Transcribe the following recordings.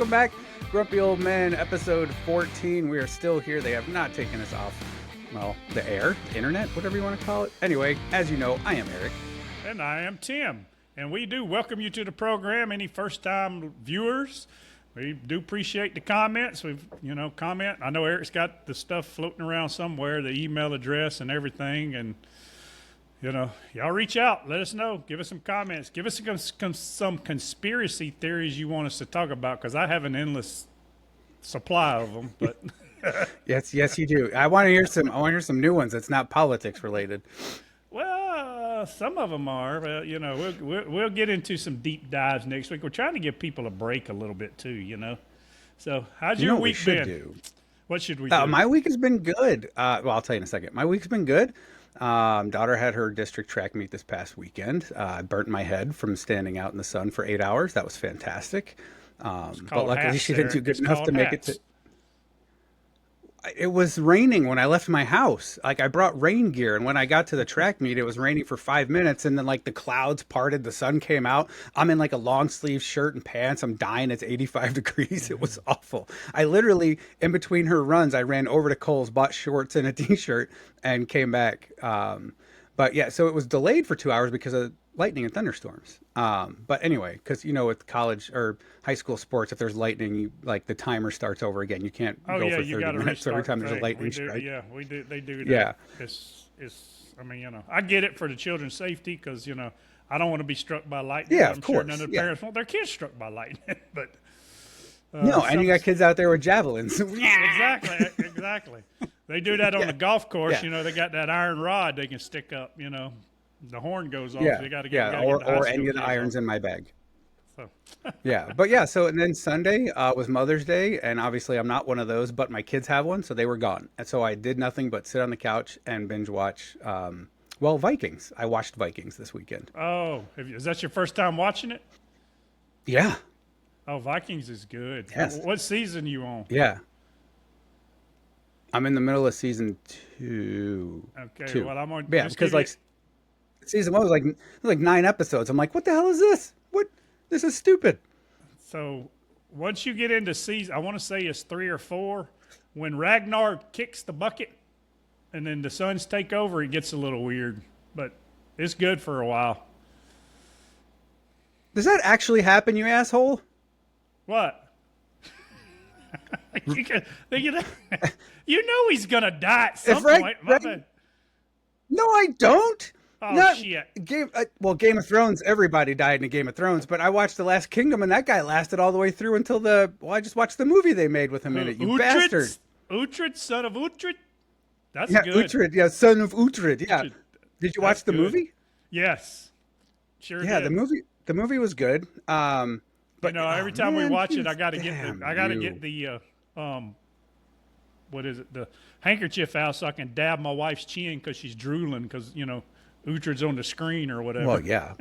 Welcome back, Grumpy Old Men, episode 14. We are still here. They have not taken us off, well, the air, the internet, whatever you want to call it. Anyway, as you know, I am Eric. And I am Tim. And we do welcome you to the program. Any first-time viewers, we do appreciate the comments. Comment. I know Eric's got the stuff floating around somewhere, the email address and everything. And, y'all reach out. Let us know. Give us some comments. Give us some conspiracy theories you want us to talk about, because I have an endless supply of them. But Yes, you do. I want to hear some new ones. It's not politics related. Well, some of them are. But, we'll get into some deep dives next week. We're trying to give people a break a little bit too. So, how's your week been? What should we do? My week has been good. Well, I'll tell you in a second. My week's been good. Daughter had her district track meet this past weekend. I burnt my head from standing out in the sun for 8 hours. That was fantastic. But luckily she didn't do good enough to make it to. It was raining when I left my house. Like, I brought rain gear, and when I got to the track meet, it was raining for 5 minutes, and then the clouds parted, the sun came out. I'm in a long sleeve shirt and pants. I'm dying. It's 85 degrees. It was awful. I literally, in between her runs, I ran over to Kohl's, bought shorts and a t-shirt, and came back. But yeah, so it was delayed for 2 hours because of lightning and thunderstorms. But anyway, because with college or high school sports, if there's lightning, the timer starts over again. You can't go for 30 minutes every time there's a lightning strike. Yeah, we do. They do that. Yeah. I get it for the children's safety, because I don't want to be struck by lightning. Yeah, I'm of sure course. none of the parents want their kids struck by lightning. But no, and you got kids out there with javelins. Exactly. They do that on the golf course. Yeah. They got that iron rod they can stick up. The horn goes off. Yeah, So you got to yeah, or any of the irons in my bag. So. Yeah, but yeah, so and then Sunday was Mother's Day, and obviously I'm not one of those, but my kids have one, so they were gone, and so I did nothing but sit on the couch and binge watch. Vikings. I watched Vikings this weekend. Oh, is that your first time watching it? Yeah. Oh, Vikings is good. Yes. What season are you on? Yeah. I'm in the middle of season 2. Okay, well, I'm on. Yeah, because season 1 was like 9 episodes. I'm like, what the hell is this? What? This is stupid. So once you get into season, I want to say it's 3 or 4, when Ragnar kicks the bucket and then the Suns take over, it gets a little weird, but it's good for a while. Does that actually happen, you asshole? What? You know he's gonna die at some point. No, I don't. Oh, shit. Game of Thrones, everybody died in Game of Thrones, but I watched The Last Kingdom, and that guy lasted all the way through until I just watched the movie they made with him in it, you bastard. Uhtred, son of Uhtred? That's good. Uhtred, yeah, son of Uhtred, yeah. Uhtred. Did you watch the movie? Yes. Sure yeah, did. the movie was good. But every time we watch it, I gotta get the what is it? The handkerchief out so I can dab my wife's chin because she's drooling because Uhtred's on the screen or whatever. Well, yeah.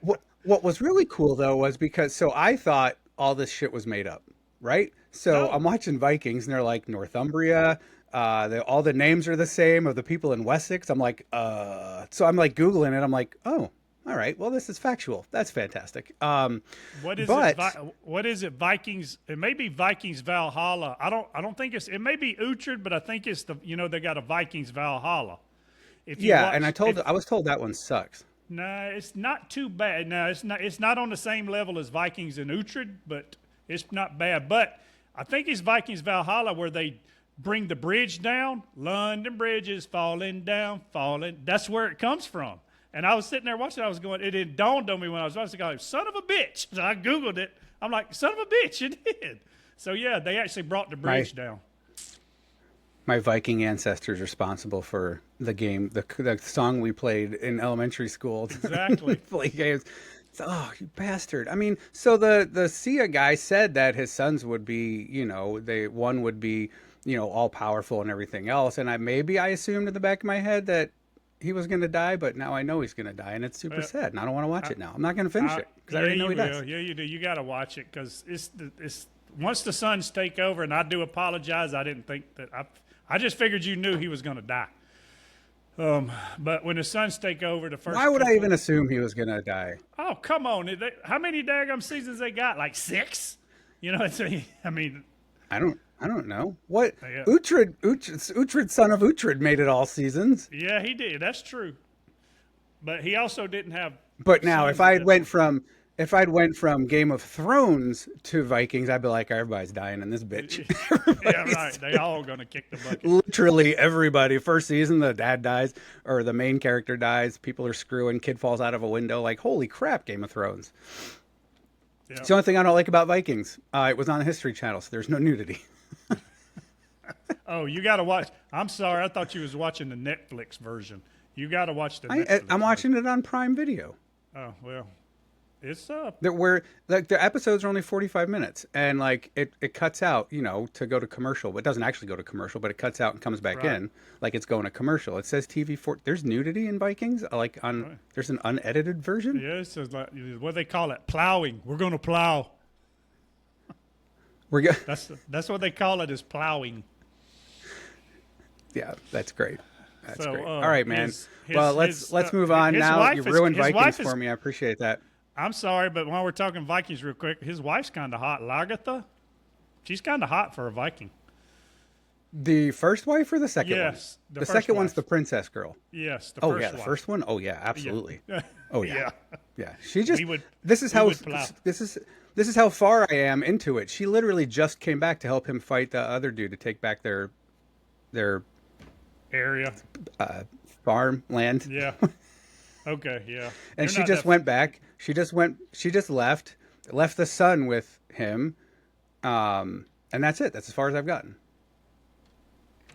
What was really cool though was because I thought all this shit was made up, right? So I'm watching Vikings and they're like Northumbria. All the names are the same of the people in Wessex. I'm like, so I'm like Googling it. I'm like, oh, all right. Well, this is factual. That's fantastic. What is it? Vikings? It may be Vikings Valhalla. I don't think it may be Uhtred, but I think it's they got a Vikings Valhalla. And I was told that one sucks. No, it's not too bad. No, it's not on the same level as Vikings and Uhtred, but it's not bad. But I think it's Vikings Valhalla where they bring the bridge down. London Bridge is falling down, falling. That's where it comes from. And I was sitting there watching. I was going. It dawned on me when I was watching. I was like, son of a bitch. So I Googled it. I'm like, son of a bitch, it did. So yeah, they actually brought the bridge down. My Viking ancestors responsible for the game, the song we played in elementary school. Exactly. Play games. Oh, you bastard. I mean, so the Sia guy said that his sons would be, one would be, all powerful and everything else. And I assumed in the back of my head that he was going to die, but now I know he's going to die, and it's super sad, and I don't want to watch it now. I'm not going to finish it because I already know he does. Yeah, you do. You got to watch it because it's once the Suns take over, and I do apologize. I didn't think that I just figured you knew he was going to die. But when the Suns take over, the first. Why would I even assume he was going to die? Oh, come on! How many daggum seasons they got? Like 6? You know, I mean, I don't know what yeah, Uhtred, son of Uhtred, made it all seasons. yeah, he did. That's true. But he also didn't have But now, sons at that point. if I'd went from Game of Thrones to Vikings, I'd be like, everybody's dying in this bitch. Yeah, right. Everybody's They all gonna kick the bucket. literally everybody. First season, the dad dies or the main character dies. People are screwing. Kid falls out of a window. Like, holy crap, Game of Thrones. Yeah. It's the only thing I don't like about Vikings. It was on the History Channel, so there's no nudity. Oh, you got to watch. I'm sorry, I thought you was watching the Netflix version. You got to watch the Netflix. I'm watching it on Prime Video. Oh well, it's up. That where like the episodes are only 45 minutes, and like it cuts out, you know, to go to commercial, but it doesn't actually go to commercial, but it cuts out and comes back Right. in like it's going to commercial. It says TV4. There's nudity in Vikings, like on Right. there's an unedited version. Yeah, it's just like what they call it, plowing. We're gonna plow. We're go- That's what they call it, is plowing. yeah, that's great. That's So, great. All right, man. his- well, his, let's move on his now. wife You is- ruined his Vikings wife is- for me. I appreciate that. I'm sorry, but while we're talking Vikings real quick, his wife's kind of hot, Lagertha. She's kind of hot for a Viking. The first wife or the second one? Yes, The, the first second one's wife. the princess girl. Yes, the Oh first yeah, the wife. first one. Oh yeah, absolutely. Yeah. Oh yeah. Yeah. Yeah, she just. We would- this is we how. would plow. This is how far I am into it. She literally just came back to help him fight the other dude to take back their Area. farm land. Yeah. Okay. Yeah. And You're she not just that- went back. She just went. She just left the son with him, and that's it. That's as far as I've gotten.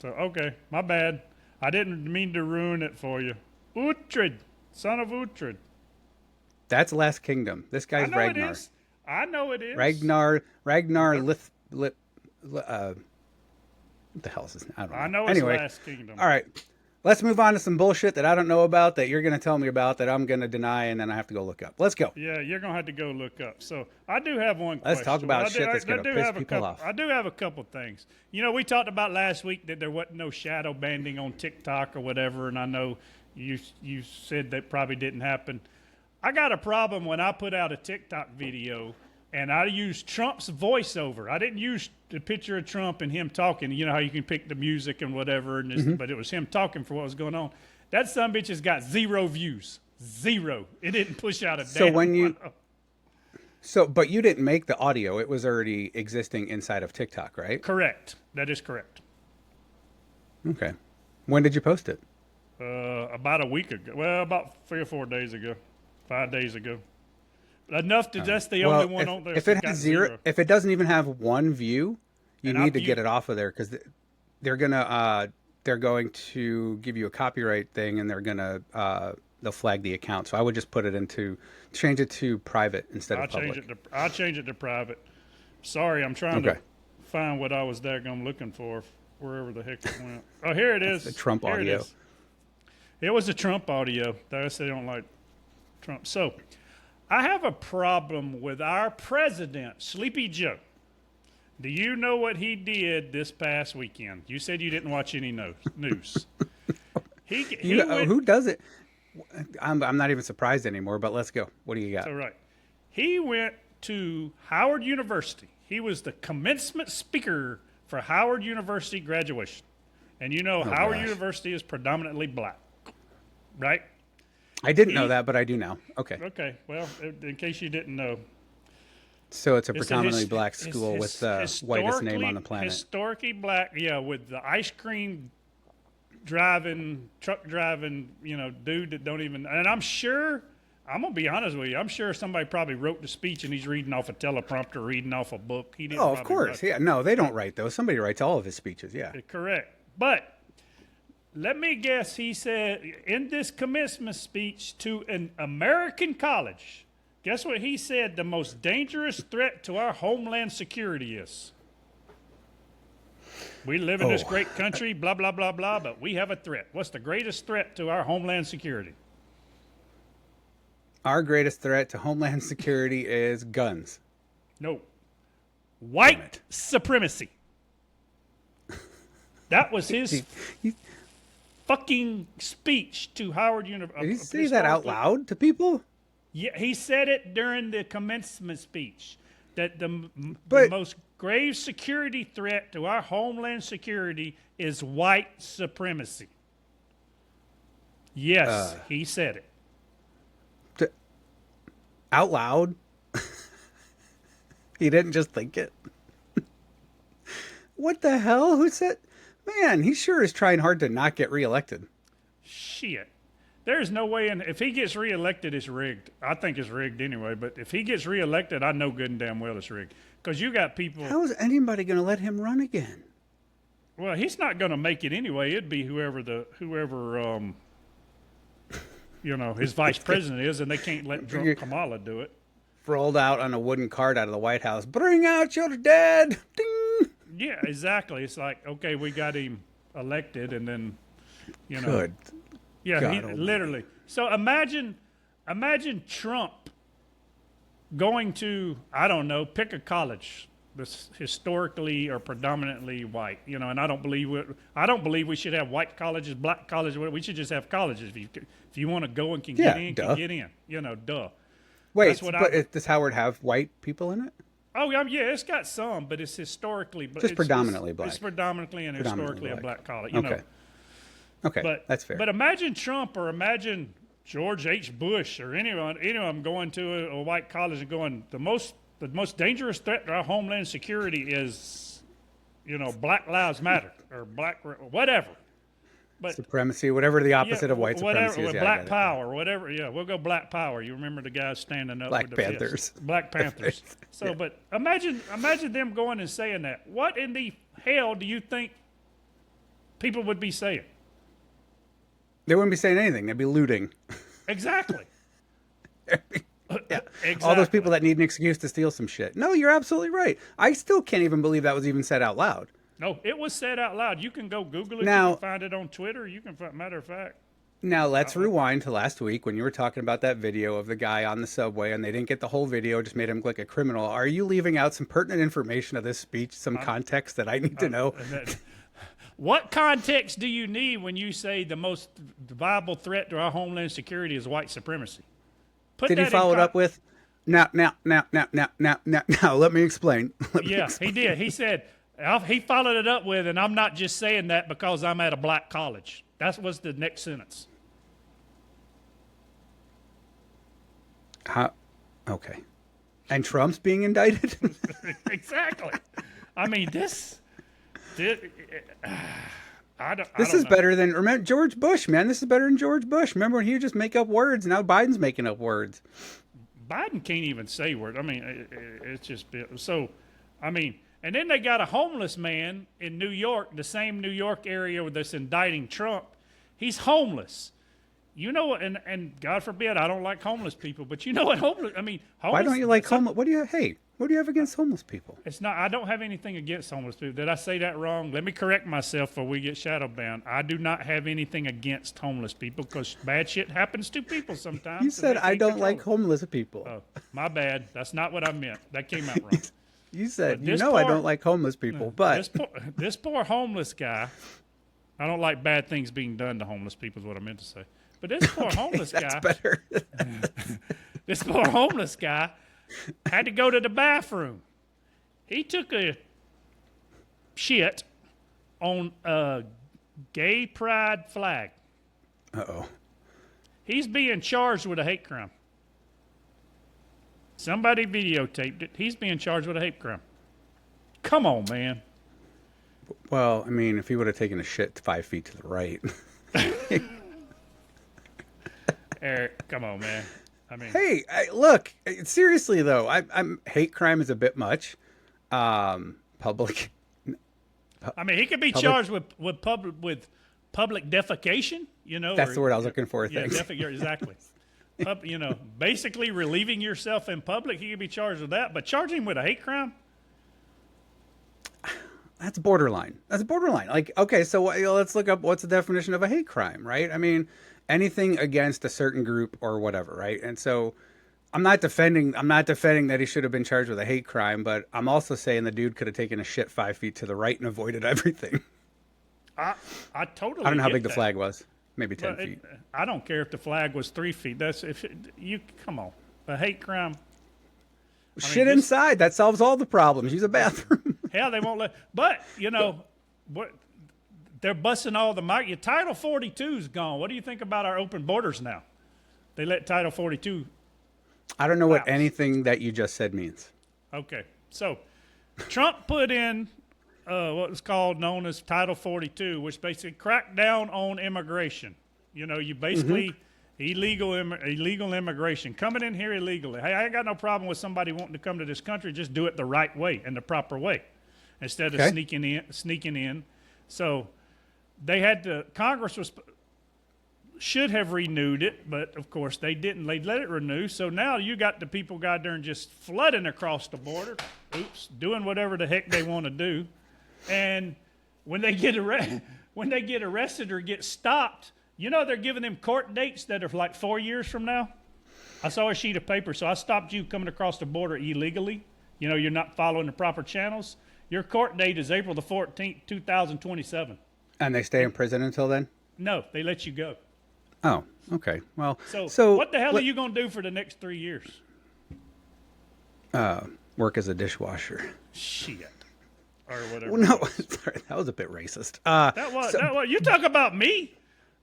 So okay, my bad. I didn't mean to ruin it for you. Uhtred, son of Uhtred. That's Last Kingdom. This I guy's know Ragnar. it is. I know it is. Ragnar what the hell is this? I don't know. I know it's Anyway, Last Kingdom. all right. Let's move on to some bullshit that I don't know about that you're going to tell me about that I'm going to deny and then I have to go look up. Let's go. Yeah, you're gonna have to go look up. So I do have one. Let's talk question. about I do- shit that's I gonna do piss have a people couple- off. I do have a couple things. You know, we talked about last week that there wasn't no shadow banding on TikTok or whatever, and I know you said that probably didn't happen. I got a problem when I put out a TikTok video and I used Trump's voiceover. I didn't use the picture of Trump and him talking. You know how you can pick the music and whatever, and Mm-hmm. but it was him talking for what was going on. That sumbitch has got 0 views. 0. It didn't push out a So damn when you- one. But you didn't make the audio. It was already existing inside of TikTok, right? Correct. That is correct. Okay. When did you post it? About a week ago. Well, about 3 or 4 days ago. 5 days ago. Enough to that's the only one on there. if that it got has zero, if it doesn't even have one view, you And need I've to get used- it off of there because they're going to give you a copyright thing and they'll flag the account. So I would just change it to private instead I'll of public. change it to private. Sorry, I'm trying to Okay. find what I was daggum looking for, wherever the heck it went. Oh, here it is. the Trump Here audio. It is. It was the Trump audio. They say they don't like Trump. So, I have a problem with our president, Sleepy Joe. Do you know what he did this past weekend? You said you didn't watch any news. He went, Who does it? I'm not even surprised anymore. But let's go. What do you got? all right. He went to Howard University. He was the commencement speaker for Howard University graduation. And you know, Howard gosh. University is predominantly black, right? I didn't know that, but I do now. Okay. Okay, well, in case you didn't know, So it's a it's a predominantly black school it's with the whitest name on the planet. Historically black, yeah, with the ice cream truck driving, dude that don't even. And I'm sure, I'm gonna be honest with you, I'm sure somebody probably wrote the speech and he's reading off a teleprompter, reading off a book. He didn't. Oh, of probably course. write- Yeah. No, they don't write those. Somebody writes all of his speeches. Yeah. Correct. But let me guess, he said in this commencement speech to an American college, guess what he said the most dangerous threat to our homeland security is? We live in this Oh. great country, blah, blah, blah, blah, but we have a threat. What's the greatest threat to our homeland security? Our greatest threat to homeland security is guns. No. White supremacy. That was his fucking speech to Howard University. Did he say that out loud to people? Yeah, he said it during the commencement speech. that the But most grave security threat to our homeland security is white supremacy. Yes, he said it. out loud, he didn't just think it. What the hell? Who said? Man, he sure is trying hard to not get reelected. Shit. There's no way if he gets reelected, it's rigged. I think it's rigged anyway, but if he gets reelected, I know good and damn well it's rigged. Because you got people. How is anybody going to let him run again? Well, he's not going to make it anyway. It'd be whoever his vice president is, and they can't let drunk Kamala do it. Rolled out on a wooden cart out of the White House. Bring out your dad. Ding. Yeah, exactly. It's like, okay, we got him elected, and then, Good. Yeah, God literally. So imagine Trump going to, I don't know, pick a college that's historically or predominantly white. And I don't believe we should have white colleges, black colleges. We should just have colleges. If you want to go and can get in, duh. can get in. Duh. Wait, does Howard have white people in it? Oh, yeah, it's got some, but it's historically, but Just predominantly black. It's predominantly and historically a black college. Okay. Okay, that's fair. But imagine Trump or imagine George H. Bush or any of them going to a white college and going, the most dangerous threat to our homeland security is, Black Lives Matter or whatever. But supremacy, whatever the opposite of white supremacy is. Black power, whatever. Yeah, we'll go black power. You remember the guys standing up Black with the Panthers. fists. Black Panthers. So, but imagine them going and saying that. What in the hell do you think people would be saying? They wouldn't be saying anything. They'd be looting. Exactly. Yeah. Exactly. All those people that need an excuse to steal some shit. No, you're absolutely right. I still can't even believe that was even said out loud. No, it was said out loud. You can go Google it. Now, you can find it on Twitter. You can find, matter of fact. Now, let's rewind to last week when you were talking about that video of the guy on the subway and they didn't get the whole video, just made him look like a criminal. Are you leaving out some pertinent information of this speech, some context that I need to know? What context do you need when you say the most viable threat to our homeland security is white supremacy? Did he follow it up with, now, let me explain. He did. He said, he followed it up with, and I'm not just saying that because I'm at a black college. That was the next sentence. Okay. And Trump's being indicted? Exactly. I mean, this is better than, remember, George Bush, man. This is better than George Bush. Remember when he would just make up words? Now Biden's making up words. Biden can't even say words. I mean, it's just so. I mean, and then they got a homeless man in New York, the same New York area that's indicting Trump. He's homeless. And God forbid, I don't like homeless people, but you know what homeless? I mean, why don't you like homeless? What do you have against homeless people? It's not. I don't have anything against homeless people. Did I say that wrong? Let me correct myself before we get shadow banned. I do not have anything against homeless people because bad shit happens to people sometimes. You said I don't like homeless people. Oh, my bad. That's not what I meant. That came out wrong. You said I don't like homeless people, but this poor homeless guy. I don't like bad things being done to homeless people. Is what I meant to say. But this poor homeless guy. That's better. This poor homeless guy had to go to the bathroom. He took a shit on a gay pride flag. Uh-oh. He's being charged with a hate crime. Somebody videotaped it. He's being charged with a hate crime. Come on, man. Well, I mean, if he would have taken a shit 5 feet to the right. Eric, come on, man. I mean, hey, look, seriously though, I'm hate crime is a bit much. Public. I mean, he could be charged with public defecation. That's the word I was looking for. Yeah, exactly. Basically relieving yourself in public. He could be charged with that, but charging him with a hate crime. That's borderline. Like, okay, so let's look up what's the definition of a hate crime, right? I mean, anything against a certain group or whatever, right? And so I'm not defending that he should have been charged with a hate crime, but I'm also saying the dude could have taken a shit 5 feet to the right and avoided everything. I totally. I don't know how big that. the flag was. Maybe 10 feet. I don't care if the flag was 3 feet. Come on, a hate crime. I mean, Shit inside. That solves all the problems. Use a bathroom. hell, they won't let. But what? They're busting all the mic. Your Title 42 is gone. What do you think about our open borders now? They let Title 42. I don't know what anything that you just said means. Okay, so Trump put in what was known as Title 42, which basically cracked down on immigration. You basically illegal immigration, coming in here illegally. Hey, I ain't got no problem with somebody wanting to come to this country. Just do it the right way and the proper way, instead of sneaking in. So they had to. Congress should have renewed it, but of course they didn't. They let it renew. So now you got the people got there and just flooding across the border. Doing whatever the heck they want to do. And when they get arrested or get stopped, they're giving them court dates that are like 4 years from now. I saw a sheet of paper, so I stopped you coming across the border illegally. You're not following the proper channels. Your court date is April the 14th, 2027. And they stay in prison until then? No, they let you go. Oh, okay. Well, so what the hell are you going to do for the next 3 years? Work as a dishwasher. Shit. Or whatever. Well, no, sorry, that was a bit racist. That was you talk about me.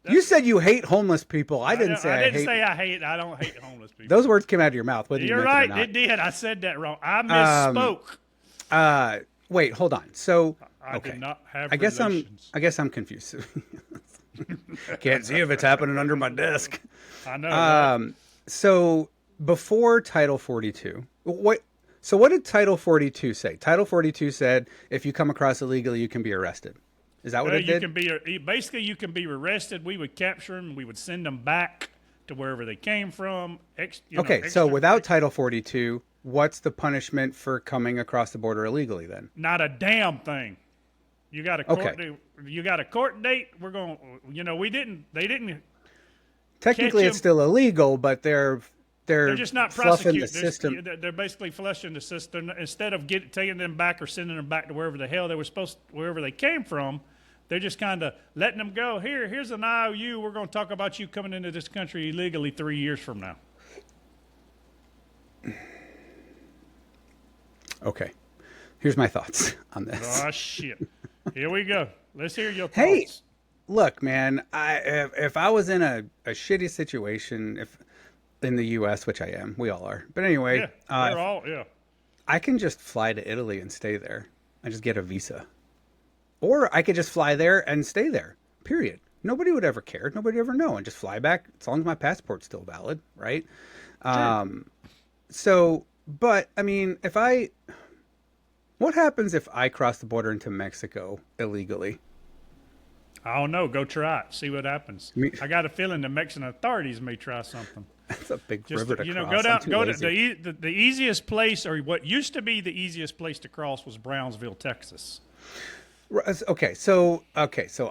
You said you hate homeless people. I didn't say I hate. I don't hate homeless people. Those words came out of your mouth. Whether You're you right. It, or not. It did. I said that wrong. I misspoke. Wait, hold on. So I did not have. I guess I'm confused. Can't see if it's happening under my desk. I know. So before Title 42, So what did Title 42 say? Title 42 said if you come across illegally, you can be arrested. Is that what it did? Basically, you can be arrested. We would capture them. We would send them back to wherever they came from. So without Title 42, what's the punishment for coming across the border illegally then? Not a damn thing. You got a court date. You got a court date. We're going. They didn't. Technically, it's still illegal, but they're just not prosecuting the system. They're basically flushing the system instead of taking them back or sending them back to wherever the hell they were wherever they came from. They're just kind of letting them go. Here's an IOU. We're going to talk about you coming into this country illegally 3 years from now. Okay, here's my thoughts on this. Oh shit! Here we go. Let's hear your thoughts. Hey, look, man. If I was in a shitty situation, in the U.S., which I am, we all are. But anyway, I can just fly to Italy and stay there. I just get a visa, or I could just fly there and stay there. Period. Nobody would ever care. Nobody would ever know, and just fly back as long as my passport's still valid, right? Sure. But I mean, what happens if I cross the border into Mexico illegally? I don't know. Go try it. See what happens. I got a feeling the Mexican authorities may try something. That's a big river to cross. Go to the easiest place, or what used to be the easiest place to cross was Brownsville, Texas. Okay, so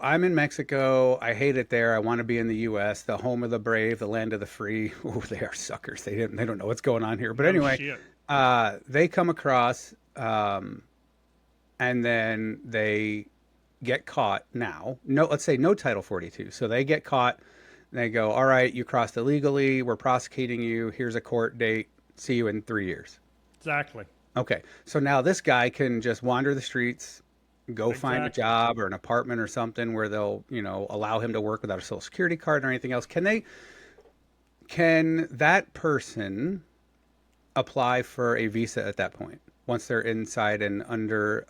I'm in Mexico. I hate it there. I want to be in the U.S., the home of the brave, the land of the free. Oh, they are suckers. They don't know what's going on here. But anyway, they come across, and then they get caught. Let's say no Title 42. So they get caught. They go, all right, you crossed illegally. We're prosecuting you. Here's a court date. See you in 3 years. Exactly. Okay, so now this guy can just wander the streets, go find a job or an apartment or something where they'll, allow him to work without a social security card or anything else. Can that person apply for a visa at that point? Once they're inside and under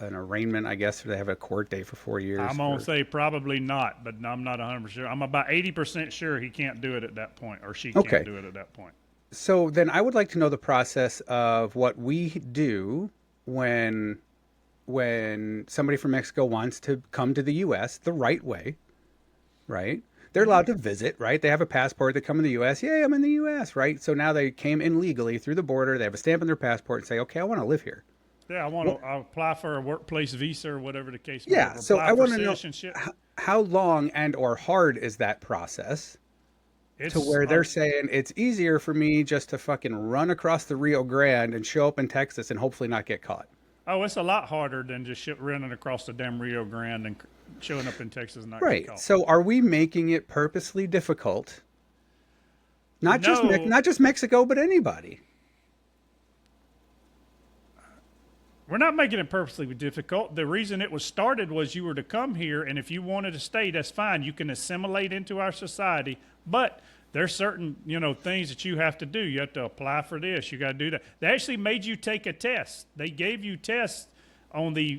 an arraignment, I guess, or they have a court date for 4 years? I'm going to say probably not, but I'm not 100% sure. I'm about 80% sure he can't do it at that point, or she can't do it at that point. So then I would like to know the process of what we do when somebody from Mexico wants to come to the U.S. the right way, right? They're allowed to visit, right? They have a passport. They come in the U.S. Yay, I'm in the U.S., right? So now they came in legally through the border. They have a stamp on their passport and say, okay, I want to live here. Yeah, I apply for a workplace visa or whatever the case may be. Yeah, so I want to know how long and or hard is that process to where they're saying it's easier for me just to fucking run across the Rio Grande and show up in Texas and hopefully not get caught. Oh, it's a lot harder than just running across the damn Rio Grande and showing up in Texas and not getting caught. So are we making it purposely difficult? Not just Mexico, but anybody. We're not making it purposely difficult. The reason it was started was you were to come here, and if you wanted to stay, that's fine. You can assimilate into our society, but there's certain, things that you have to do. You have to apply for this. You got to do that. They actually made you take a test. They gave you tests on the,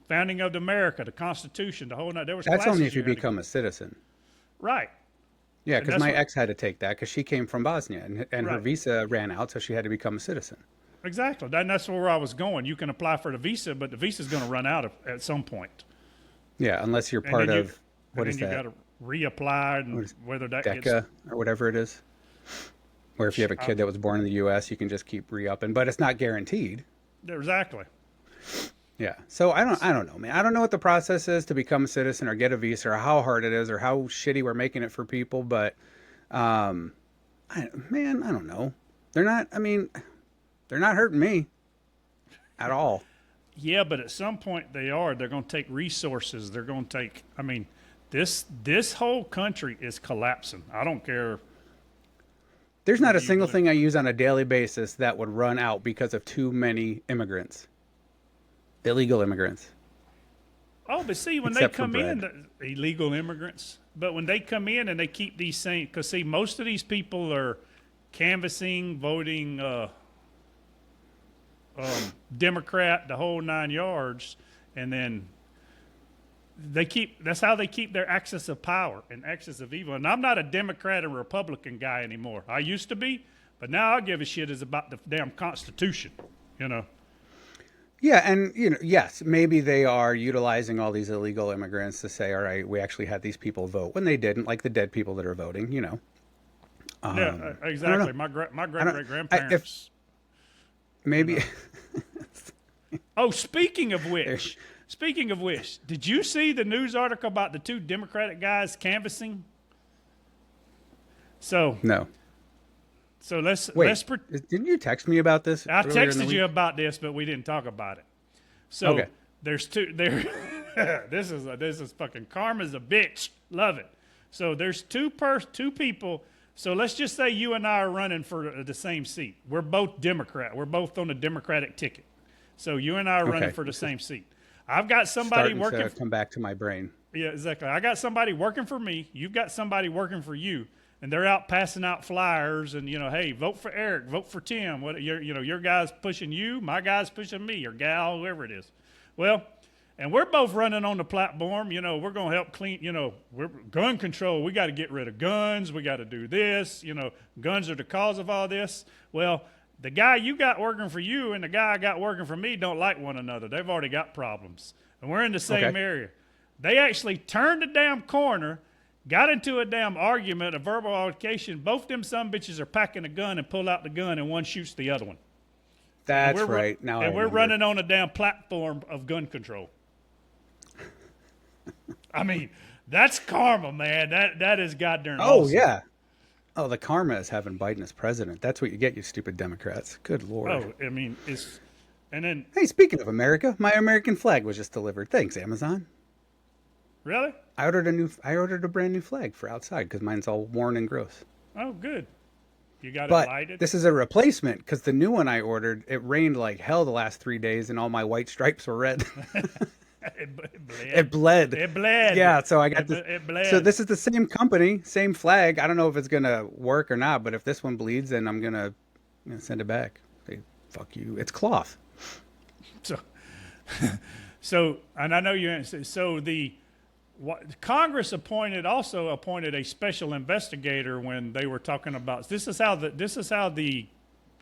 founding of America, the Constitution, the whole night. There was That's classes only if you had to become go. a citizen. Right. Yeah, And because that's my what, ex had to take that because she came from Bosnia and her right. visa ran out, so she had to become a citizen. Exactly. That's where I was going. You can apply for the visa, but the visa's going to run out at some point. Yeah, unless you're part of what is you that? got to reapply, and whether that DECA gets or whatever it is. Or if you have a kid that was born in the U.S., you can just keep re-upping, but it's not guaranteed. exactly. Yeah. So I don't know, man. I don't know what the process is to become a citizen or get a visa or how hard it is or how shitty we're making it for people, but I don't know. They're not, I mean, they're not hurting me at all. Yeah, but at some point they are. They're going to take resources. They're going to take. I mean, this whole country is collapsing. I don't care. There's not a single thing I use on a daily basis that would run out because of too many immigrants, illegal immigrants. Oh, but see, when Except they for come in, bread. illegal immigrants. But when they come in and they keep these same, because see, most of these people are canvassing, voting Democrat, the whole 9 yards, and then that's how they keep their axis of power and axis of evil. And I'm not a Democrat or Republican guy anymore. I used to be, but now I give a shit is about the damn Constitution, Yeah, and yes, maybe they are utilizing all these illegal immigrants to say, all right, we actually had these people vote when they didn't, like the dead people that are voting, Yeah, exactly. My great grandparents. Maybe. Oh, speaking of which, did you see the news article about the two Democratic guys canvassing? No. So let's Didn't you text me about this? I earlier in the texted week? you about this, but we didn't talk about it. So Okay. there's two there. This is fucking karma's a bitch. Love it. So there's two people. So let's just say you and I are running for the same seat. We're both Democrat. We're both on the Democratic ticket. So you and I are running for the same seat. I've got somebody Starting to come back to my brain. Yeah, exactly. I got somebody working for me. You've got somebody working for you, and they're out passing out flyers and hey, vote for Eric, vote for Tim. What your guy's pushing you, my guy's pushing me, or gal, whoever it is. Well, and we're both running on the platform. We're going to help clean. We're gun control. We got to get rid of guns. We got to do this. Guns are the cause of all this. Well, the guy you got working for you and the guy I got working for me don't like one another. They've already got problems, and we're in the same area. They actually turned the damn corner, got into a damn argument, a verbal altercation. Both them sumbitches are packing a gun and pull out the gun, and one shoots the other one. That's right. We're running on a damn platform of gun control. I mean, that's karma, man. That is goddamn awesome. Oh, yeah. Oh, the karma is having Biden as president. That's what you get, you stupid Democrats. Good Lord. Oh, I mean, and then. Hey, speaking of America, my American flag was just delivered. Thanks, Amazon. Really? I ordered a brand new flag for outside because mine's all worn and gross. Oh, good. You got it But lighted? this is a replacement because the new one I ordered, it rained like hell the last 3 days and all my white stripes were red. It bled. It bled. Yeah, so I got this. It bled. So this is the same company, same flag. I don't know if it's gonna work or not, but if this one bleeds, then I'm gonna send it back. Say, fuck you. It's cloth. So, and I know you answered. So Congress also appointed a special investigator when they were talking about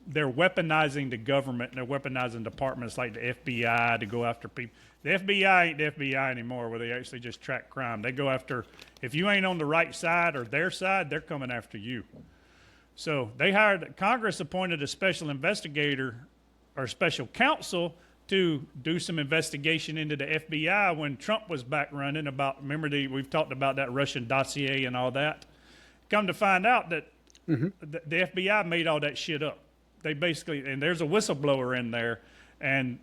they're weaponizing the government and they're weaponizing departments like the FBI to go after people. The FBI ain't the FBI anymore, where they actually just track crime. They go after, if you ain't on the right side or their side, they're coming after you. So Congress appointed a special investigator or special counsel to do some investigation into the FBI when Trump was back running we've talked about that Russian dossier and all that. Come to find out that the FBI made all that shit up. They basically, and there's a whistleblower in there, and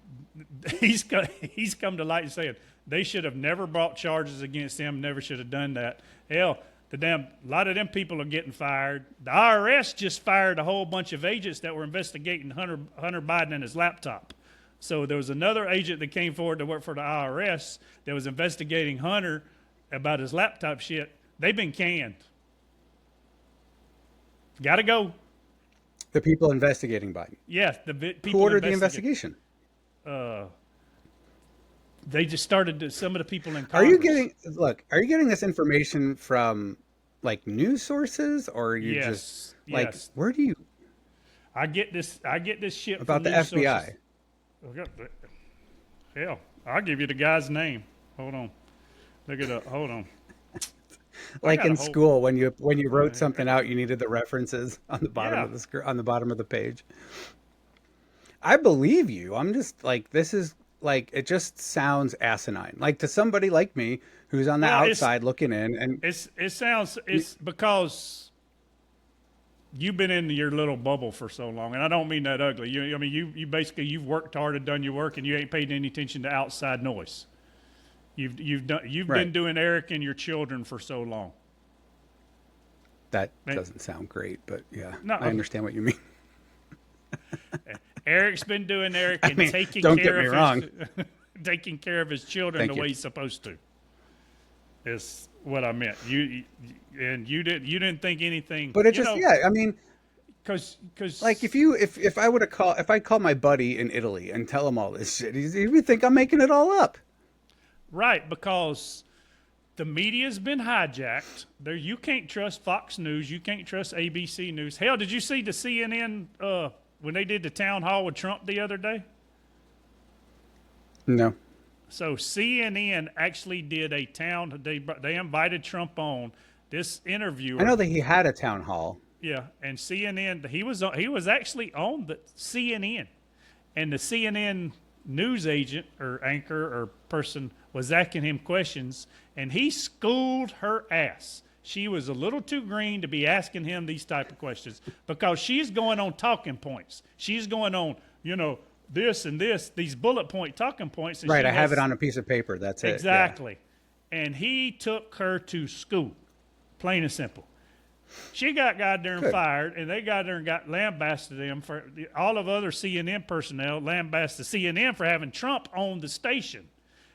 he's come to light and saying they should have never brought charges against him, never should have done that. Hell, a lot of them people are getting fired. The IRS just fired a whole bunch of agents that were investigating Hunter Biden and his laptop. So there was another agent that came forward to work for the IRS that was investigating Hunter about his laptop shit. They've been canned. Got to go. The people investigating Biden. Yes, the people Who ordered the investigation? They just started to, some of the people in Are you Congress. are you getting this information from like news sources, or are you just like, Yes. where do you, I get this shit about from the news FBI? sources. Hell, I'll give you the guy's name. Hold on. Look it up. Hold on. Like got in a whole- school, when you wrote something out, you needed the references on the bottom Yeah. of on the bottom of the page. I believe you. I'm just like, this is like, it just sounds asinine. Like to somebody like me who's on the Well, outside looking in, and It's because you've been in your little bubble for so long, and I don't mean that ugly. You basically, you've worked hard and done your work, and you ain't paid any attention to outside noise. You've been Right. doing Eric and your children for so long. that doesn't sound great, but yeah, No. I understand what you mean. Eric's been doing Eric and mean, taking don't care get me of wrong. his, taking care of his children Thank the you. way he's supposed to. Is what I meant. You didn't think anything. But it just, yeah, I mean, because like if I would have if I call my buddy in Italy and tell him all this shit, he would think I'm making it all up. right, because the media's been hijacked. There, you can't trust Fox News. You can't trust ABC News. Hell, did you see the CNN when they did the town hall with Trump the other day? No. So CNN actually did a town. They invited Trump on. This interviewer. I know that he had a town hall. Yeah, and CNN. He was actually on the CNN, and the CNN news agent or anchor or person was asking him questions, and he schooled her ass. She was a little too green to be asking him these type of questions because she's going on talking points. She's going on, this and this, these bullet point talking points. And Right, she I have has- it on a piece of paper. That's it. Yeah. Exactly. And he took her to school, plain and simple. She got goddamn Good. fired, and they got there and got lambasted him for all of other CNN personnel lambasted CNN for having Trump on the station.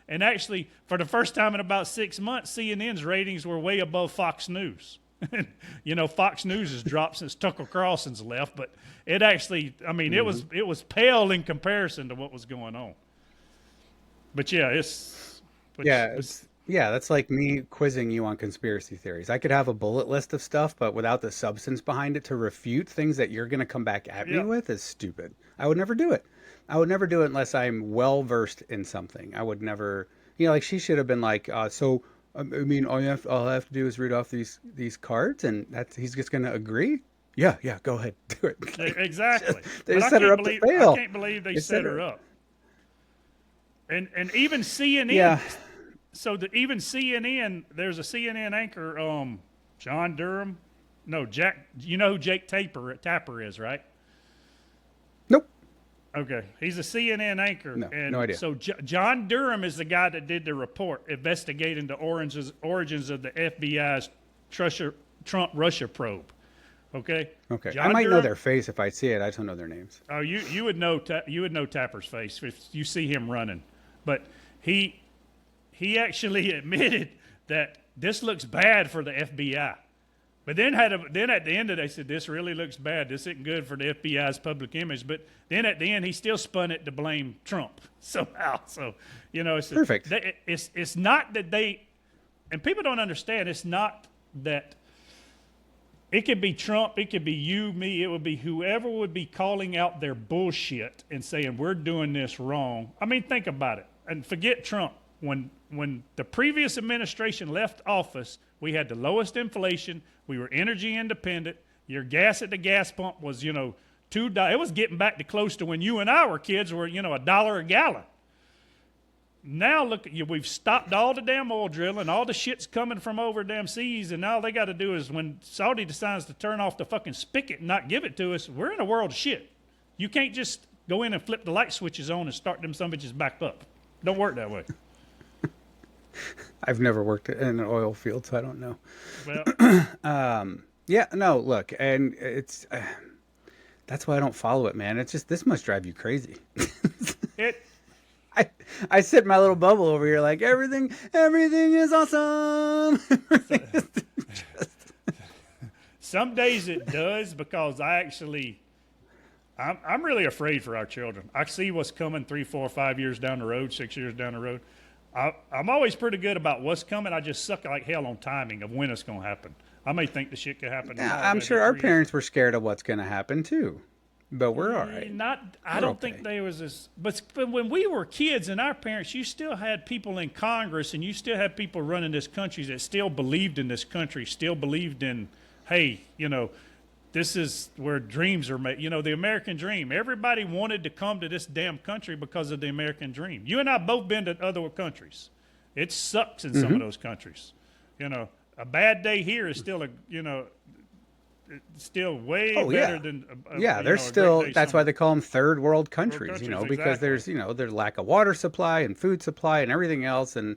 And actually, for the first time in about 6 months, CNN's ratings were way above Fox News. Fox News has dropped since Tucker Carlson's left, but it actually, it was pale in comparison to what was going on. But yeah, that's like me quizzing you on conspiracy theories. I could have a bullet list of stuff, but without the substance behind it to refute things that you're going to come back at me Yeah. with is stupid. I would never do it. I would never do it unless I'm well versed in something. I would never, like she should have been like, all I'll have to do is read off these cards, and he's just going to agree. Yeah, go ahead, do it. exactly. They But I set her can't up believe, to fail. I can't believe they They set set her her- up. And even CNN. Yeah. So even CNN, there's a CNN anchor, John Durham. No, Jack. You know who Jake Tapper is, right? Nope. Okay, he's a CNN anchor. No, and no idea. So John Durham is the guy that did the report investigating the origins of the FBI's Trump-Russia probe. Okay. Okay. John I might know Durham- their face if I see it. I just don't know their names. Oh, you would know Tapper's face if you see him running, but he actually admitted that this looks bad for the FBI. But then at the end of it, they said this really looks bad. This isn't good for the FBI's public image. But then at the end, he still spun it to blame Trump somehow. So it's Perfect. It's not that they, and people don't understand. It's not that. It could be Trump, it could be you, me, it would be whoever would be calling out their bullshit and saying, we're doing this wrong. I mean, think about it. And forget Trump. When the previous administration left office, we had the lowest inflation. We were energy independent. Your gas at the gas pump was, $2. It was getting back to close to when you and I were kids were, $1 a gallon. Now look at you. We've stopped all the damn oil drilling. All the shit's coming from over damn seas, and now all they got to do is when Saudi decides to turn off the fucking spigot and not give it to us, we're in a world of shit. You can't just go in and flip the light switches on and start them some bitches back up. Don't work that way. I've never worked in an oil field, so I don't know. Well, Yeah, no, look, and it's that's why I don't follow it, man. It's just this must drive you crazy. it. I I sit in my little bubble over here, like everything is awesome. Everything is Some days it does because I'm really afraid for our children. I see what's coming 3, 4, 5 years down the road, 6 years down the road. I'm always pretty good about what's coming. I just suck like hell on timing of when it's going to happen. I may think the shit could happen Yeah, tomorrow, I'm maybe sure our 3 years. parents were scared of what's going to happen too, but we're all right. Not, I We're don't okay. think there was this, but when we were kids and our parents, you still had people in Congress and you still had people running this country that still believed in this country, still believed in, hey, this is where dreams are made. The American dream. Everybody wanted to come to this damn country because of the American dream. You and I both been to other countries. It sucks in some of those countries. A bad day here is still it's still way Oh better yeah, than yeah. a There's great still day that's why somewhere. they call them third world World countries. countries, Because exactly. there's lack of water supply and food supply and everything else. And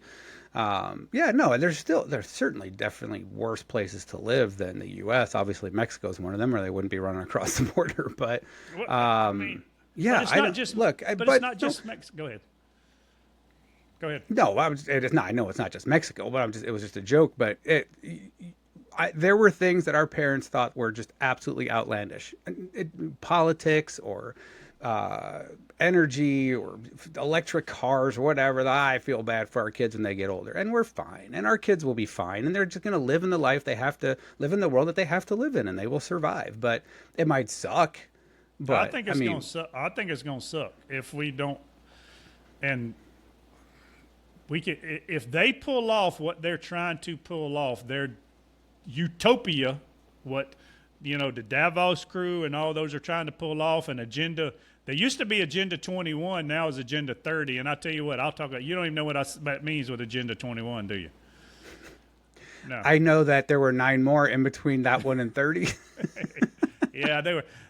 yeah, no, there's certainly definitely worse places to live than the U.S. Obviously, Mexico's one of them, or they wouldn't be running across the border. But Well, I mean, but yeah, it's I not don't just. look. But it's But not no, just Mexico. Go ahead. Go ahead. no, it is not. I know it's not just Mexico, but it was just a joke. But there were things that our parents thought were just absolutely outlandish. Politics or uh, energy or electric cars or whatever. I feel bad for our kids when they get older, and we're fine, and our kids will be fine, and they're just going to live in the life they have to live in the world that they have to live in, and they will survive. But it might suck. I But think I it's gonna mean, suck. I think it's gonna suck if we don't. And we can if they pull off what they're trying to pull off, their utopia, what the Davos crew and all those are trying to pull off an agenda. There used to be Agenda 21, now is Agenda 30. And I tell you what, I'll talk about. You don't even know what that means with Agenda 21, do you? No. I know that there were 9 more in between that one and 30. Yeah,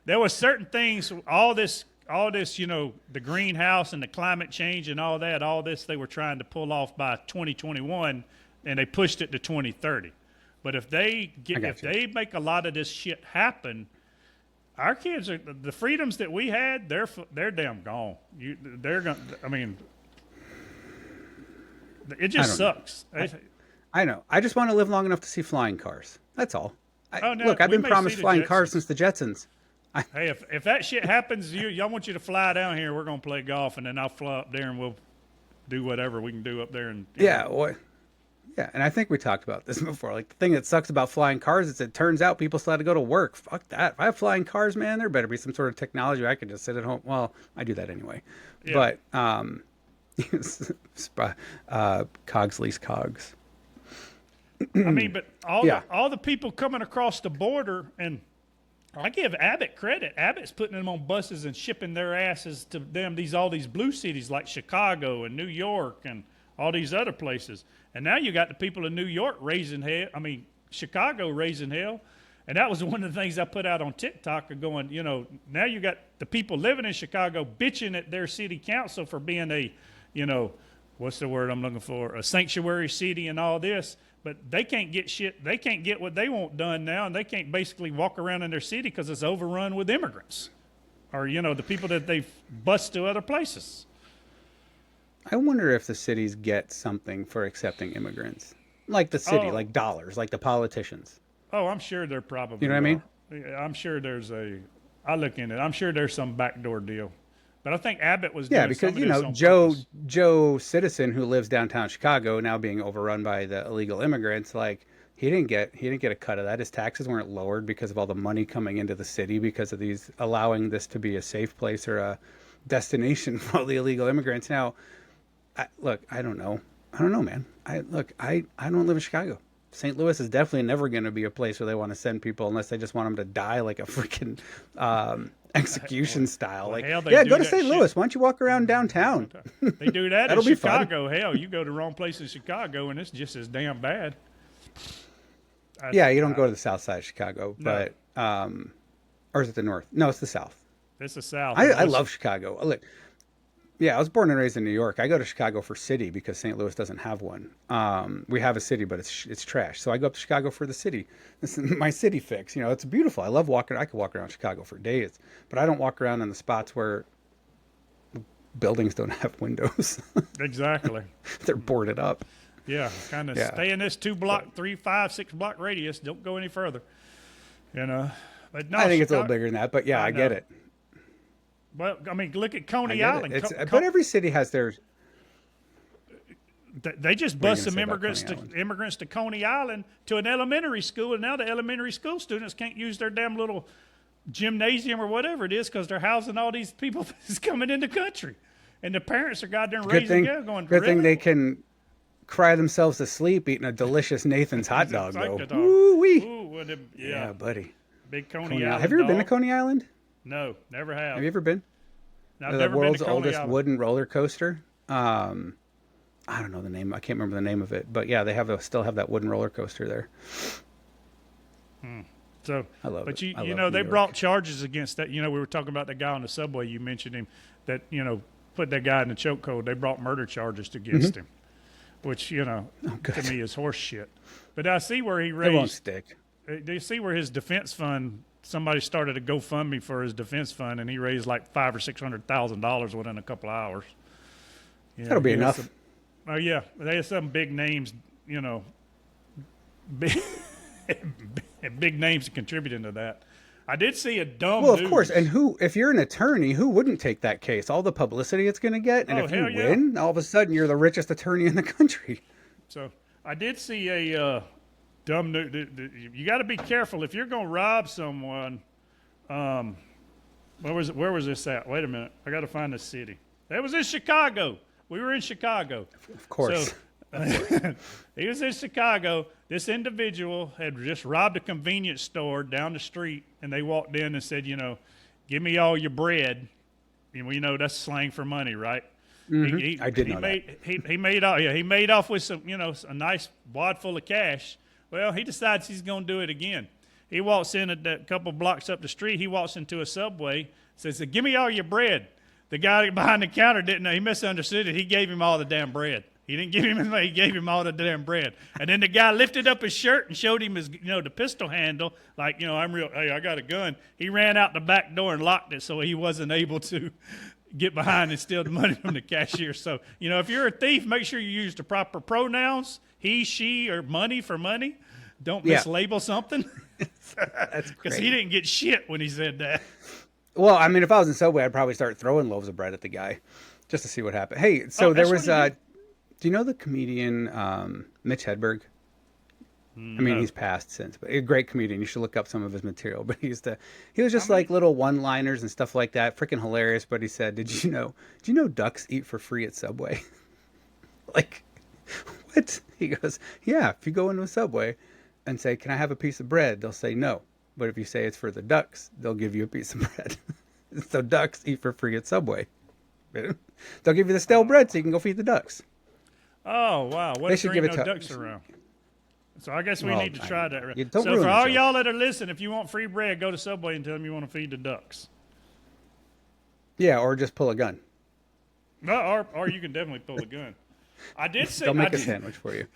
there were certain things. All this, the greenhouse and the climate change and all this they were trying to pull off by 2021, and they pushed it to 2030. But if they make a lot of this shit happen, our kids are the freedoms that we had. They're damn gone. They're gonna. I mean, it I just don't know. sucks. I know. I just want to live long enough to see flying cars. That's all. Oh no, Look, I've we been may see promised the flying cars Jetsons. since the Jetsons. Hey, if that shit happens, y'all want you to fly down here. We're gonna play golf, and then I'll fly up there, and we'll do whatever we can do up there. And Yeah, yeah, and I think we talked about this before. Like the thing that sucks about flying cars is it turns out people still have to go to work. Fuck that. If I have flying cars, man, there better be some sort of technology where I can just sit at home. Well, I do that anyway. Yeah. But cogs lease cogs. I mean, but Yeah. all the people coming across the border, and I give Abbott credit. Abbott's putting them on buses and shipping their asses to them all these blue cities like Chicago and New York and all these other places. And now you got the people in New York raising hell. I mean, Chicago raising hell. And that was one of the things I put out on TikTok of going, now you got the people living in Chicago bitching at their city council for being what's the word I'm looking for? A sanctuary city and all this. But they can't get shit. They can't get what they want done now, and they can't basically walk around in their city because it's overrun with immigrants, or the people that they've bused to other places. I wonder if the cities get something for accepting immigrants. Like the city, Oh, like dollars, like the politicians. oh, I'm sure there You probably know what I mean? are. Yeah, I'm sure there's I look into it. I'm sure there's some backdoor deal. But I think Abbott was Yeah, doing because some of this on purpose. Joe Citizen who lives downtown Chicago now being overrun by the illegal immigrants, like he didn't get a cut of that. His taxes weren't lowered because of all the money coming into the city because of these allowing this to be a safe place or a destination for all the illegal immigrants. Now, I don't know. I don't know, man. I don't live in Chicago. St. Louis is definitely never going to be a place where they want to send people unless they just want them to die like a freaking execution style. Well, Like, hell, they yeah, do go to that St. shit. Louis. Why don't you walk around downtown? They do that in That'll be fun. Chicago. Hell, you go to the wrong place in Chicago, and it's just as damn bad. Yeah, you don't go to the south side of Chicago, No. but or is it the north? No, it's the south. It's the South. I love Chicago. Look, yeah, I was born and raised in New York. I go to Chicago for city because St. Louis doesn't have one. We have a city, but it's trash. So I go up to Chicago for the city. This is my city fix. It's beautiful. I love walking. I could walk around Chicago for days, but I don't walk around in the spots where buildings don't have windows. Exactly. They're boarded up. Yeah, kind of Yeah. stay in this 2-block, 3, 5, 6-block radius. Don't go any further. You know, but no, I think it's a little Chicago, bigger than that, but yeah, I I get know. it. Well, I mean, look at I Coney get it. Island. But every city has their. They just What are you bust gonna some say about Coney Island? immigrants to Coney Island to an elementary school, and now the elementary school students can't use their damn little gymnasium or whatever it is because they're housing all these people that's coming in the country, and the parents are goddamn Good raising thing. hell going. Good Really? thing they can cry themselves to sleep eating a delicious Nathan's hot dog, Like though. the dog. Woo wee. Ooh, what a, Yeah, yeah, buddy. big Coney, Coney Island. Island. Have you ever been to dog. Coney Island? No, never have. Have you ever been? I've The never been world's to Coney oldest Island. wooden roller coaster. I don't know the name. I can't remember the name of it, but yeah, they still have that wooden roller coaster there. So, I love but it. I you love know, New they York. brought charges against that. You know, we were talking about the guy on the subway. You mentioned him that put that guy in the chokehold. They brought murder charges against him, which to me is horse shit. But I see where he It won't raised. stick. Do you see where his defense fund? Somebody started a GoFundMe for his defense fund, and he raised like $500,000 or $600,000 within a couple of hours. That'll be he has enough. some- oh yeah, they have some big names. Big, big names contributing to that. I did see a dumb. Well, of news. course. And if you're an attorney, who wouldn't take that case? All the publicity it's going to get, and Oh, if you hell yeah. win, all of a sudden you're the richest attorney in the country. So I did see a dumb news. You got to be careful if you're going to rob someone. Where was this at? Wait a minute. I got to find the city. That was in Chicago. We were in Chicago. Of course. So, he was in Chicago. This individual had just robbed a convenience store down the street, and they walked in and said, give me all your bread. And we know that's slang for money, right? I did know that. He made off with some, a nice wad full of cash. Well, he decides he's going to do it again. He walks in a couple blocks up the street. He walks into a Subway, says, give me all your bread. The guy behind the counter didn't know. He misunderstood it. He gave him all the damn bread. He didn't give him his money. He gave him all the damn bread. And then the guy lifted up his shirt and showed him his, the pistol handle. Like, I'm real. Hey, I got a gun. He ran out the back door and locked it so he wasn't able to get behind and steal the money from the cashier. So, if you're a thief, make sure you use the proper pronouns. He, she, or money for money. Don't mislabel something. That's Because great. he didn't get shit when he said that. Well, I mean, if I was in Subway, I'd probably start throwing loaves of bread at the guy just to see what happened. Hey, so there that's was, what he do you know the comedian Mitch Hedberg? I mean, he's passed since, but a great comedian. You should look up some of his material. But he was just like little one-liners and stuff like that. Freaking hilarious. But he said, do you know ducks eat for free at Subway? Like, what? He goes, yeah, if you go into a Subway and say, can I have a piece of bread? They'll say no. But if you say it's for the ducks, they'll give you a piece of bread. So ducks eat for free at Subway. They'll give you the stale bread so you can go feed the ducks. Oh, wow. What They if should there give ain't it no to- ducks around? So I guess we Well, need to try that. you don't So ruin for the all joke. y'all that are listening, if you want free bread, go to Subway and tell them you want to feed the ducks. Yeah, or just pull a gun. No, or you can definitely pull a gun. I did see. They'll make a sandwich for you.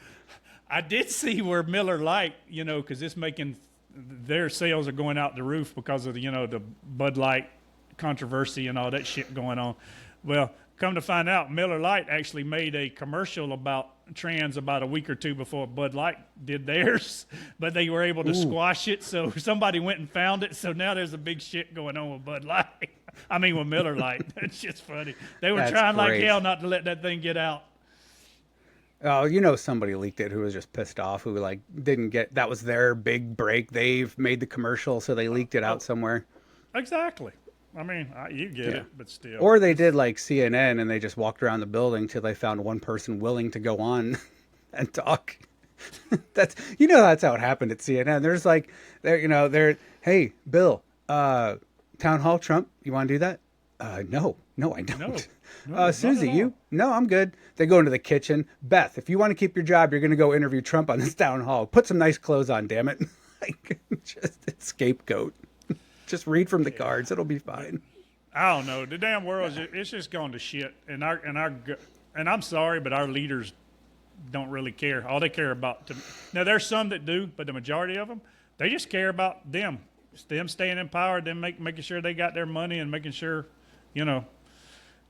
I did see where Miller Lite, because it's making their sales are going out the roof because of the Bud Light controversy and all that shit going on. Well, come to find out, Miller Lite actually made a commercial about trans about a week or two before Bud Light did theirs, but they were able to squash it. So somebody went and found it. So now there's a big shit going on with Bud Light. I mean, with Miller Lite. That's just funny. They were That's trying like great. hell not to let that thing get out. Oh, somebody leaked it who was just pissed off, who didn't get, that was their big break. They've made the commercial, so they leaked it out somewhere. Exactly. I mean, you get it, but still. Or they did like CNN and they just walked around the building till they found one person willing to go on and talk. That's how it happened at CNN. There's hey, Bill, town hall Trump, you want to do that? No, I don't. No, Susie, not at all. you? No, I'm good. They go into the kitchen. Beth, if you want to keep your job, you're going to go interview Trump on this town hall. Put some nice clothes on, damn it. Just a scapegoat. Just read from the cards. It'll be fine. I don't know. The damn world, it's just gone to shit. And I'm sorry, but our leaders don't really care. All they care about, now there's some that do, but the majority of them, they just care about them. It's them staying in power, them making sure they got their money and making sure,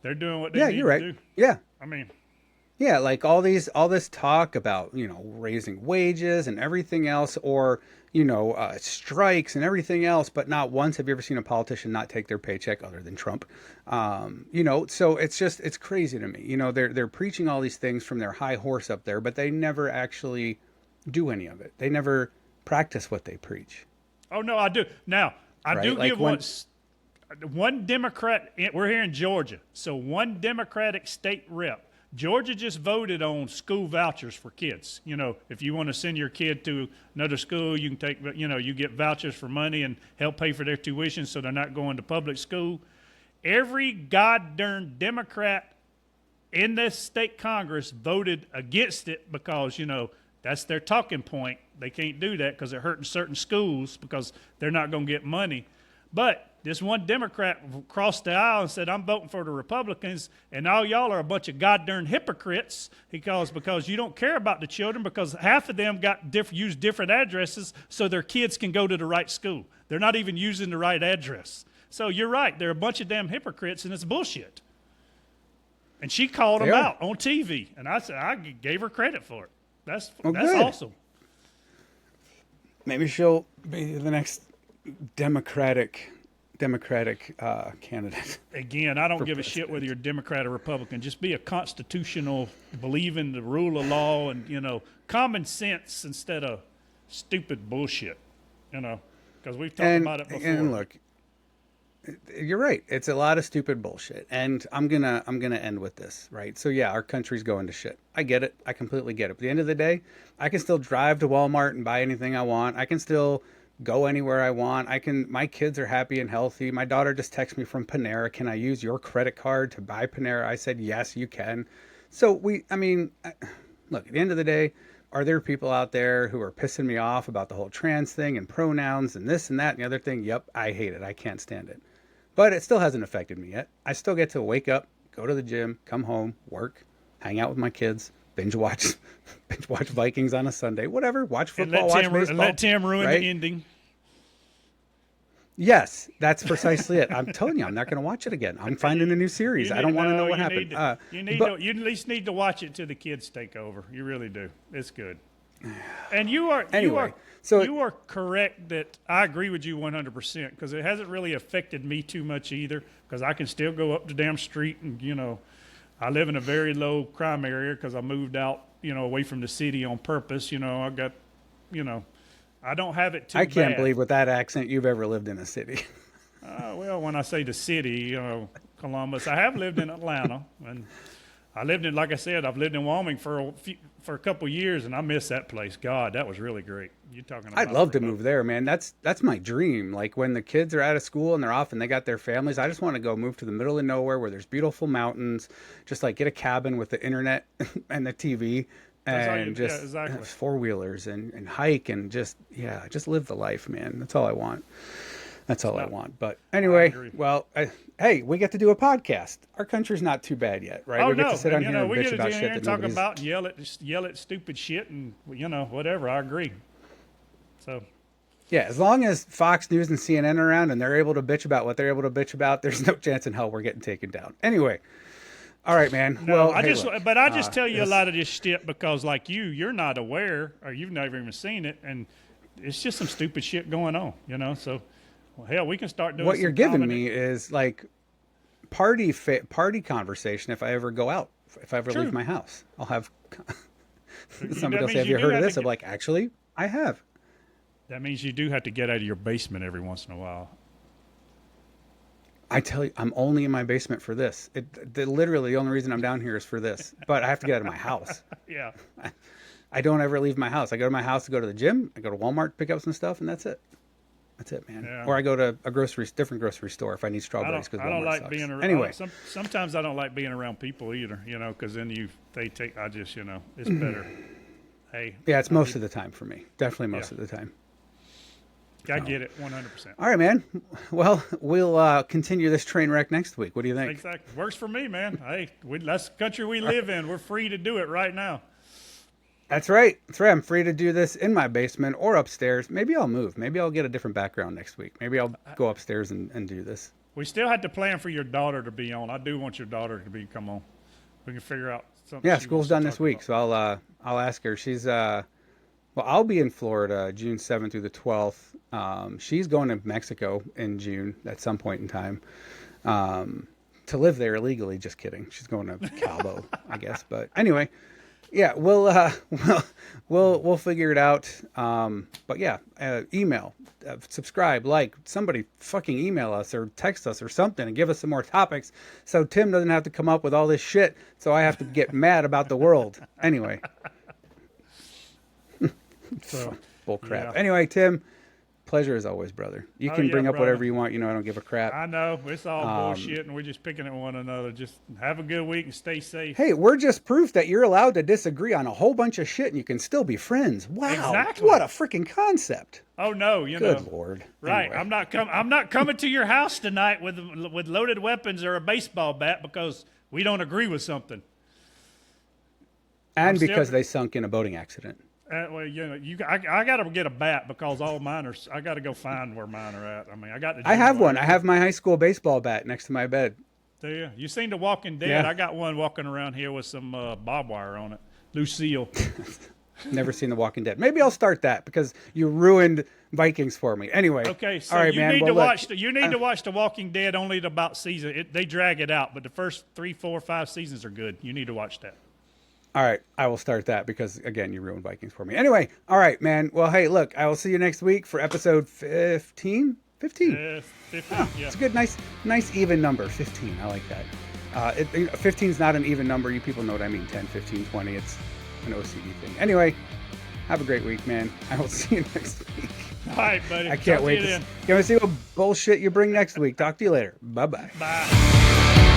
They're doing what they Yeah, need you're to right. do. Yeah. I mean, Yeah, like all this talk about, raising wages and everything else, or, strikes and everything else, but not once have you ever seen a politician not take their paycheck other than Trump. So it's crazy to me. They're preaching all these things from their high horse up there, but they never actually do any of it. They never practice what they preach, oh no, I do. Now, I right? do Like give when, one Democrat. We're here in Georgia, so one Democratic state rep. Georgia just voted on school vouchers for kids. If you want to send your kid to another school, you can take. You get vouchers for money and help pay for their tuition, so they're not going to public school. Every goddamn Democrat in this state Congress voted against it because that's their talking point. They can't do that because they're hurting certain schools because they're not going to get money. But this one Democrat crossed the aisle and said, I'm voting for the Republicans, and all y'all are a bunch of goddamn hypocrites because you don't care about the children because half of them use different addresses so their kids can go to the right school. They're not even using the right address. So you're right. They're a bunch of damn hypocrites, and it's bullshit. And she called them out on TV, and I gave her credit for it. That's good. awesome. Maybe she'll be the next Democratic candidate. Again, I don't give a shit whether you're Democrat or Republican. Just be a constitutional, believe in the rule of law and, common sense instead of stupid bullshit, because we've talked about it before. And look, you're right. It's a lot of stupid bullshit. And I'm gonna end with this, right? So yeah, our country's going to shit. I get it. I completely get it. But at the end of the day, I can still drive to Walmart and buy anything I want. I can still go anywhere I want. My kids are happy and healthy. My daughter just texted me from Panera. Can I use your credit card to buy Panera? I said, yes, you can. So look, at the end of the day, are there people out there who are pissing me off about the whole trans thing and pronouns and this and that and the other thing? Yep, I hate it. I can't stand it. But it still hasn't affected me yet. I still get to wake up, go to the gym, come home, work, hang out with my kids, binge watch Vikings on a Sunday, whatever, watch football, watch baseball. And let Tim ruin right? the ending. Yes, that's precisely it. I'm telling you, I'm not going to watch it again. I'm finding a new series. I don't want to know what happened. You at least need to watch it till the kids take over. You really do. It's good. And you are correct that I agree with you 100% because it hasn't really affected me too much either because I can still go up the damn street and I live in a very low crime area because I moved out away from the city on purpose. I got I don't have it too bad. I can't believe with that accent you've ever lived in a city. Well, when I say the city, Columbus, I have lived in Atlanta, and I lived in, like I said, I've lived in Wyoming for a couple of years, and I miss that place. God, that was really great. You talking about? I'd love to move there, man. That's my dream. Like when the kids are out of school and they're off and they got their families, I just want to go move to the middle of nowhere where there's beautiful mountains, just like get a cabin with the internet and the TV. And just four-wheelers and hike and just live the life, man. That's all I want. That's all I want. But anyway, well, hey, we get to do a podcast. Our country's not too bad yet, right? Oh, we get to sit on here and bitch about shit and talk about and yell at stupid shit and whatever. I agree. So. Yeah, as long as Fox News and CNN are around and they're able to bitch about what they're able to bitch about, there's no chance in hell we're getting taken down. Anyway. All right, man. No, well, I just tell you a lot of this shit because, like you're not aware or you've never even seen it, and it's just some stupid shit going on, So, hell, we can start doing. What you're giving me is like party conversation. If I ever go out, if I ever leave my house, I'll have somebody will say, "Have you heard of this?" I'm like, "Actually, I have." That means you do have to get out of your basement every once in a while. I tell you, I'm only in my basement for this. Literally, the only reason I'm down here is for this. But I have to get out of my house. Yeah. I don't ever leave my house. I go to my house to go to the gym. I go to Walmart to pick up some stuff, and that's it. That's it, man. Yeah. Or I go to a different grocery store if I need strawberries. I don't like being around. Anyway, sometimes I don't like being around people either. Because then it's better. Hey. Yeah, it's most of the time for me. Definitely most of the time. I get it 100%. All right, man. Well, we'll continue this train wreck next week. What do you think? Exactly. Works for me, man. Hey, that's the country we live in. We're free to do it right now. That's right. That's right. I'm free to do this in my basement or upstairs. Maybe I'll move. Maybe I'll get a different background next week. Maybe I'll go upstairs and do this. We still had to plan for your daughter to be on. I do want your daughter to come on. We can figure out something. Yeah, she school's wants to done this talk week, about. so I'll ask her. She's well, I'll be in Florida June 7th through the 12th. She's going to Mexico in June at some point in time. To live there illegally. Just kidding. She's going to Cabo, I guess. But anyway, yeah, we'll figure it out. But yeah, email, subscribe, like, somebody fucking email us or text us or something and give us some more topics so Tim doesn't have to come up with all this shit. So I have to get mad about the world. Anyway, So, bull crap. yeah. Anyway, Tim, pleasure as always, brother. You Oh, can yeah, bring up brother. whatever you want. You know, I don't give a crap. I know it's all bullshit, and we're just picking at one another. Just have a good week and stay safe. Hey, we're just proof that you're allowed to disagree on a whole bunch of shit and you can still be friends. Wow. Exactly. What a freaking concept. Oh no, you Good know. Lord. Right, Anyway. I'm not coming to your house tonight with loaded weapons or a baseball bat because we don't agree with something. And still- because they sunk in a boating accident. Well, you know, I got to get a bat because all mine are. I got to go find where mine are at. I mean, I got the. I have January. one. I have my high school baseball bat next to my bed. Do you? You seen The Walking Dead? Yeah. I got one walking around here with some barbed wire on it. Lucille. Never seen The Walking Dead. Maybe I'll start that because you ruined Vikings for me. Anyway. Okay, so all right, you man. need Well, to look, watch. You need to watch The Walking Dead only at about season. They drag it out, but the first 3, 4, 5 seasons are good. You need to watch that. All right, I will start that because, again, you ruined Vikings for me. Anyway, all right, man. Well, hey, look, I will see you next week for episode 15? 15. 15, yeah. It's a good, nice even number, 15. I like that. 15 is not an even number. You people know what I mean. 10, 15, 20. It's an OCD thing. Anyway, have a great week, man. I will see you next week. All right, buddy. I can't Talk wait to you to then. see what bullshit you bring next week. Talk to you later. Bye-bye. Bye.